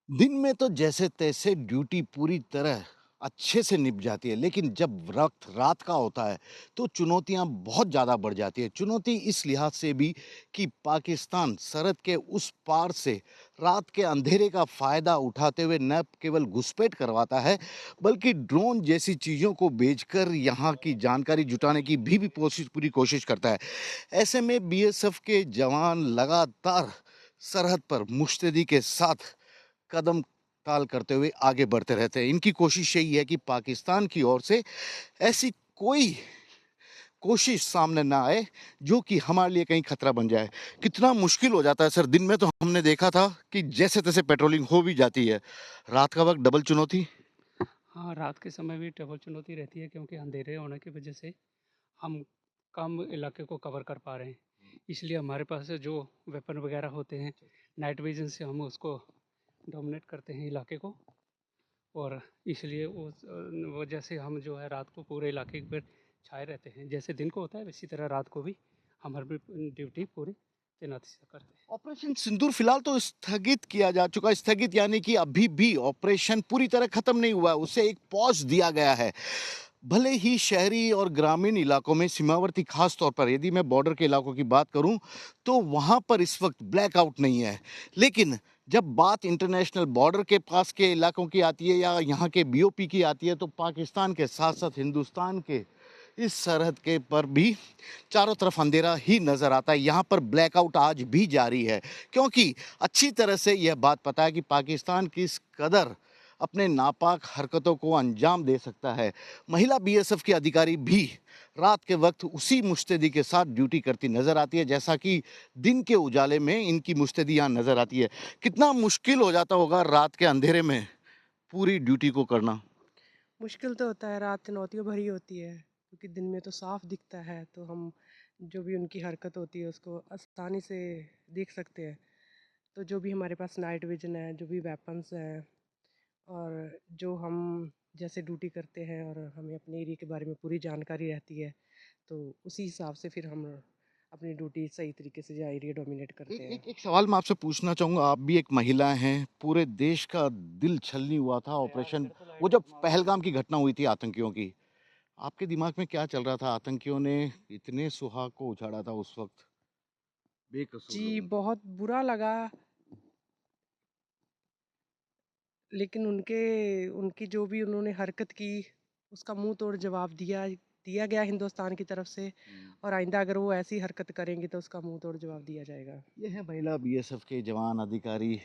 दिन में तो जैसे तैसे ड्यूटी पूरी तरह अच्छे से निभ जाती है, लेकिन जब वक्त रात का होता है तो चुनौतियां बहुत ज़्यादा बढ़ जाती है। चुनौती इस लिहाज से भी कि पाकिस्तान सरहद के उस पार से रात के अंधेरे का फ़ायदा उठाते हुए न केवल घुसपैठ करवाता है, बल्कि ड्रोन जैसी चीज़ों को बेचकर यहाँ की जानकारी जुटाने की भी पूरी कोशिश करता है। ऐसे में बीएसएफ के जवान लगातार सरहद पर मुश्तैदी के साथ कदम ताल करते हुए आगे बढ़ते रहते हैं। इनकी कोशिश यही है कि पाकिस्तान की ओर से ऐसी कोई कोशिश सामने ना आए जो कि हमारे लिए कहीं खतरा बन जाए। कितना मुश्किल हो जाता है सर, दिन में तो हमने देखा था कि जैसे तैसे पेट्रोलिंग हो भी जाती है, रात का वक्त डबल चुनौती। हाँ, रात के समय भी ट्रबल चुनौती रहती है क्योंकि अंधेरे होने की वजह से हम कम इलाके को कवर कर पा रहे हैं। इसलिए हमारे पास जो वेपन वगैरह होते हैं, नाइट विज़न से हम उसको डोमिनेट करते हैं इलाके को। और इसलिए उस वजह से हम जो है रात को पूरे इलाके पर छाए रहते हैं। जैसे दिन को होता है इसी तरह रात को भी हम हर ड्यूटी पूरी तैनाती से करते हैं। ऑपरेशन सिंदूर फिलहाल तो स्थगित किया जा चुका है। स्थगित यानी कि अभी भी ऑपरेशन पूरी तरह खत्म नहीं हुआ है, उसे एक पॉज दिया गया है। भले ही शहरी और ग्रामीण इलाकों में सीमावर्ती, खास तौर पर यदि मैं बॉर्डर के इलाकों की बात करूं तो वहां पर इस वक्त ब्लैकआउट नहीं है, लेकिन जब बात इंटरनेशनल बॉर्डर के पास के इलाकों की आती है या यहाँ के बीओपी की आती है तो पाकिस्तान के साथ साथ हिंदुस्तान के इस सरहद के पर भी चारों तरफ अंधेरा ही नजर आता है। यहाँ पर ब्लैकआउट आज भी जारी है, क्योंकि अच्छी तरह से यह बात पता है कि पाकिस्तान किस कदर अपने नापाक हरकतों को अंजाम दे सकता है। महिला बीएसएफ की अधिकारी भी रात के वक्त उसी मुस्तैदी के साथ ड्यूटी करती नजर आती है, जैसा कि दिन के उजाले में इनकी मुस्तैदी यहाँ नजर आती है। कितना मुश्किल हो जाता होगा रात के अंधेरे में पूरी ड्यूटी को करना। मुश्किल तो होता है, रात चुनौतियों भरी होती है क्योंकि दिन में तो साफ दिखता है, तो हम जो भी उनकी हरकत होती है उसको आसानी से देख सकते हैं। तो जो भी हमारे पास नाइट विजन है, जो भी वेपन्स हैं, और जो हम जैसे ड्यूटी करते हैं और हमें अपने एरिया के बारे में पूरी जानकारी रहती है, तो उसी हिसाब से फिर हम अपनी ड्यूटी सही तरीके से या एरिया डोमिनेट करते एक हैं। एक एक सवाल मैं आपसे पूछना चाहूंगा, आप भी एक महिला हैं, पूरे देश का दिल छलनी हुआ था ऑपरेशन, वो जब पहलगाम की घटना हुई थी आतंकियों की, आपके दिमाग में क्या चल रहा था? आतंकियों ने इतने सुहाग को उछाड़ा था उस वक्त बेकसूर जी, लोगों को। बहुत बुरा लगा, लेकिन उनके उनकी जो भी उन्होंने हरकत की, उसका मुंह तोड़ जवाब दिया दिया गया हिंदुस्तान की तरफ से। और आइंदा अगर वो ऐसी हरकत करेंगे तो उसका मुंह तोड़ जवाब दिया जाएगा। ये है महिला बीएसएफ के जवान अधिकारी।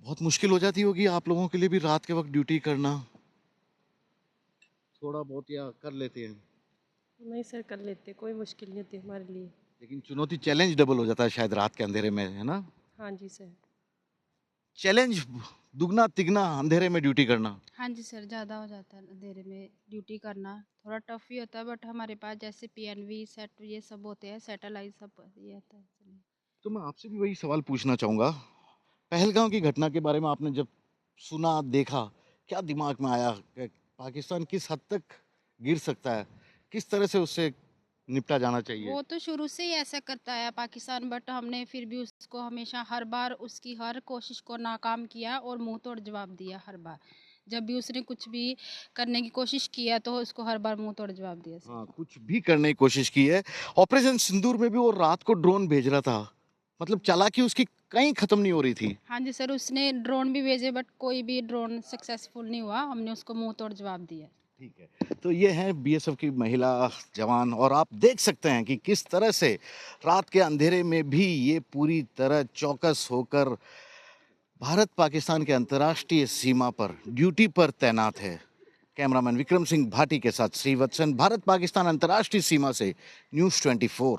बहुत मुश्किल हो जाती होगी आप लोगों के लिए भी रात के वक्त ड्यूटी करना, थोड़ा बहुत या कर लेते हैं? नहीं सर, कर लेते, कोई मुश्किल नहीं होती हमारे लिए। लेकिन चुनौती, चैलेंज डबल हो जाता है शायद रात के अंधेरे में, है ना? हाँ जी सर। चैलेंज दुगना तिगना अंधेरे में ड्यूटी करना। हाँ जी सर, ज़्यादा हो जाता है अंधेरे में ड्यूटी करना, थोड़ा टफ ही होता है, बट हमारे पास जैसे पीएनवी सेट ये सब होते हैं, सैटेलाइट सब ये आता है चलिए। तो मैं आपसे भी वही सवाल पूछना चाहूंगा, पहलगाम की घटना के बारे में आपने जब सुना, देखा, क्या दिमाग में आया कि पाकिस्तान किस हद तक गिर सकता है, किस तरह से उससे निपटा जाना चाहिए? वो तो शुरू से ही ऐसा करता है पाकिस्तान, बट हमने फिर भी उसको हमेशा हर बार उसकी हर कोशिश को नाकाम किया और मुंह तोड़ जवाब दिया हर बार। जब भी उसने कुछ भी करने की कोशिश किया तो उसको हर बार मुंह तोड़ जवाब दिया सर। हाँ, कुछ भी करने की कोशिश की है। ऑपरेशन सिंदूर में भी वो रात को ड्रोन भेज रहा था, मतलब चालाकी उसकी कहीं खत्म नहीं हो रही थी। हाँ जी सर, उसने ड्रोन भी भेजे बट कोई भी ड्रोन सक्सेसफुल नहीं हुआ, हमने उसको मुंह तोड़ जवाब दिया। ठीक है, तो ये है बीएसएफ की महिला जवान, और आप देख सकते हैं कि किस तरह से रात के अंधेरे में भी ये पूरी तरह चौकस होकर भारत पाकिस्तान के अंतर्राष्ट्रीय सीमा पर ड्यूटी पर तैनात है। कैमरामैन विक्रम सिंह भाटी के साथ श्रीवत्सन, भारत पाकिस्तान अंतर्राष्ट्रीय सीमा से न्यूज़ 24।